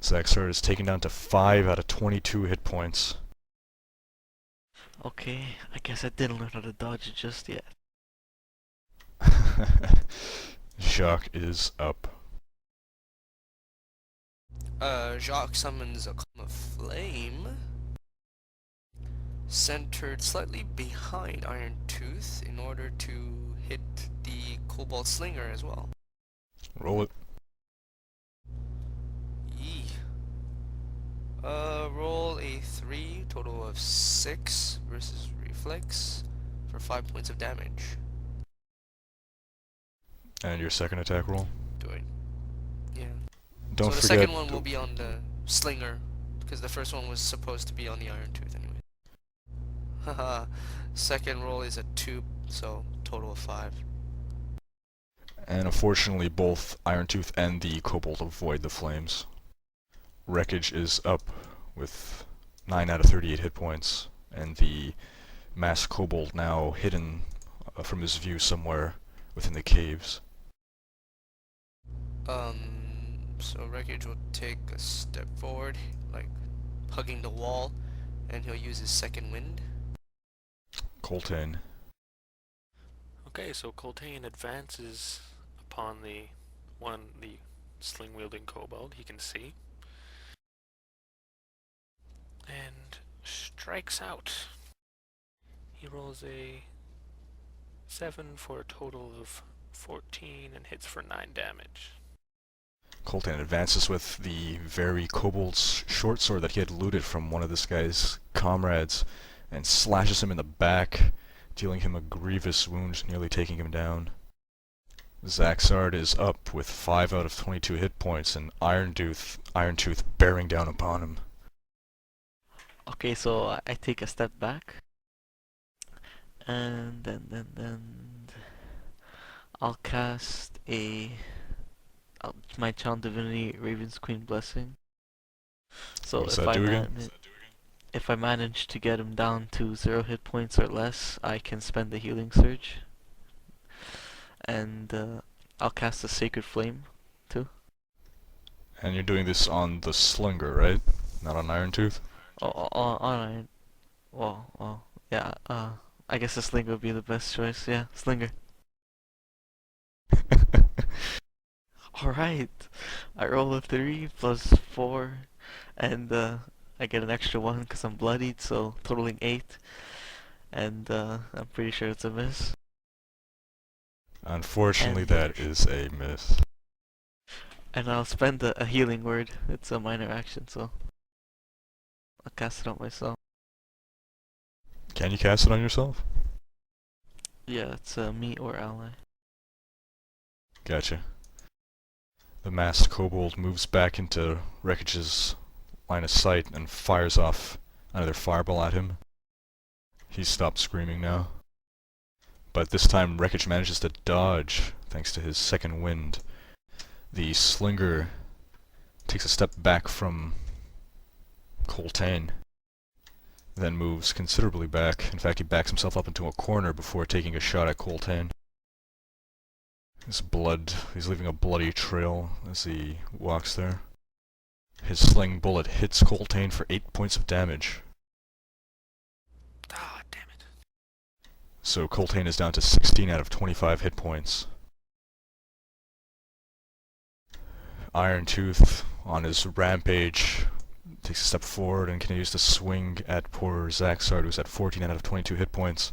Zacsarrd is taken down to 5 out of 22 hit points. Okay, I guess I didn't learn how to dodge it just yet. Jacques is up. Jacques summons a column of flame, centered slightly behind Irontooth in order to hit the kobold slinger as well. Roll it. Yee. Roll a 3, total of 6 versus reflex for 5 points of damage. And your second attack roll. Do it. Yeah. Don't So the forget. second one will be on the slinger, because the first one was supposed to be on the Irontooth anyway. Haha. Second roll is a 2, so total of 5. And unfortunately, both Irontooth and the kobold avoid the flames. Rekoj is up with 9 out of 38 hit points, and the masked kobold now hidden from his view somewhere within the caves. So Rekoj will take a step forward, like hugging the wall, and he'll use his second wind. Coltaine. Okay, so Coltaine advances upon the sling-wielding kobold he can see, and strikes out. He rolls a 7 for a total of 14 and hits for 9 damage. Coltaine advances with the very kobold's short sword that he had looted from one of this guy's comrades and slashes him in the back, dealing him a grievous wound, nearly taking him down. Zacsarrd is up with 5 out of 22 hit points and Irontooth bearing down upon him. Okay, so I take a step back, and then I'll cast my Child Divinity Raven's Queen Blessing. So What does that do again? if I manage to get him down to 0 hit points or less, I can spend the healing surge. And I'll cast a Sacred Flame too. And you're doing this on the slinger, right? Not on Irontooth? Alright. Well, yeah, I guess the Slinger would be the best choice. Yeah, Slinger. Alright. I roll a 3 plus 4, and I get an extra 1 because I'm bloodied, so totaling 8. And I'm pretty sure it's a miss. Unfortunately, And- that is a miss. And I'll spend a healing word. It's a minor action, so I'll cast it on myself. Can you cast it on yourself? Yeah, it's me or ally. Gotcha. The masked kobold moves back into Rekoj's line of sight and fires off another fireball at him. He stopped screaming now. But this time Rekoj manages to dodge thanks to his second wind. The slinger takes a step back from Coltaine, then moves considerably back. In fact, he backs himself up into a corner before taking a shot at Coltaine. He's leaving a bloody trail as he walks there. His sling bullet hits Coltaine for 8 points of damage. Ah, damn it. So Coltaine is down to 16 out of 25 hit points. Irontooth, on his rampage, takes a step forward and continues to swing at poor Zacsarrd, who's at 14 out of 22 hit points.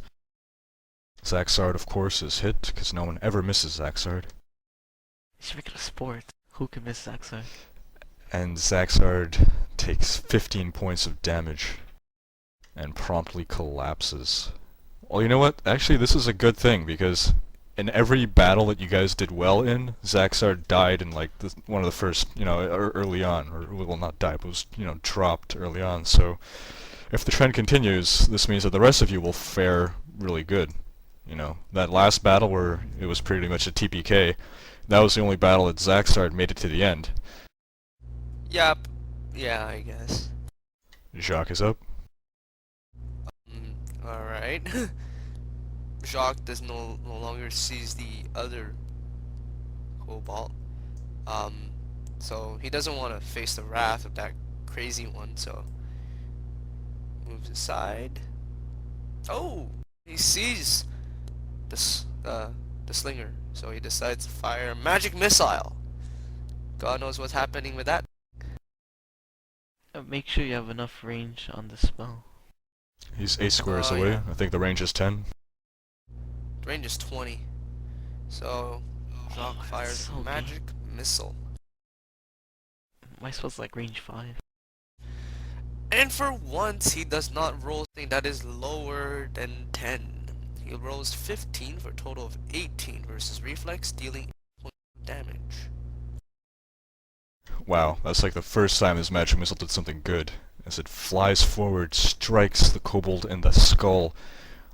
Zacsarrd, of course, is hit, because no one ever misses Zacsarrd. You should make it a sport. Who can miss Zacsarrd? And Zacsarrd takes 15 points of damage and promptly collapses. Well, you know what? Actually, this is a good thing, because in every battle that you guys did well in, Zacsarrd died in like one of the first, early on, or well, not died, but was, dropped early on. So if the trend continues, this means that the rest of you will fare really good. That last battle where it was pretty much a TPK, that was the only battle that Zacsarrd made it to the end. Yup. Yeah, I guess. Jacques is up. Alright. Jacques does no longer sees the other kobold. So he doesn't want to face the wrath of that crazy one, so moves aside. Oh, he sees the slinger, so he decides to fire a magic missile. God knows what's happening with that. Make sure you have enough range on the spell. He's 8 squares Oh, away. yeah. I think the range is 10. The range is 20. So Jacques fires so a good. magic missile. My spell's like range 5. And for once, he does not roll something that is lower than 10. He rolls 15 for a total of 18 versus reflex, dealing 8 points of damage. Wow, that's like the first time his magic missile did something good. As it flies forward, strikes the kobold in the skull.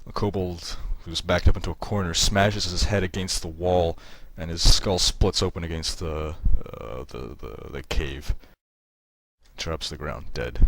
The kobold, who's backed up into a corner, smashes his head against the wall, and his skull splits open against the cave. Drops to the ground, dead.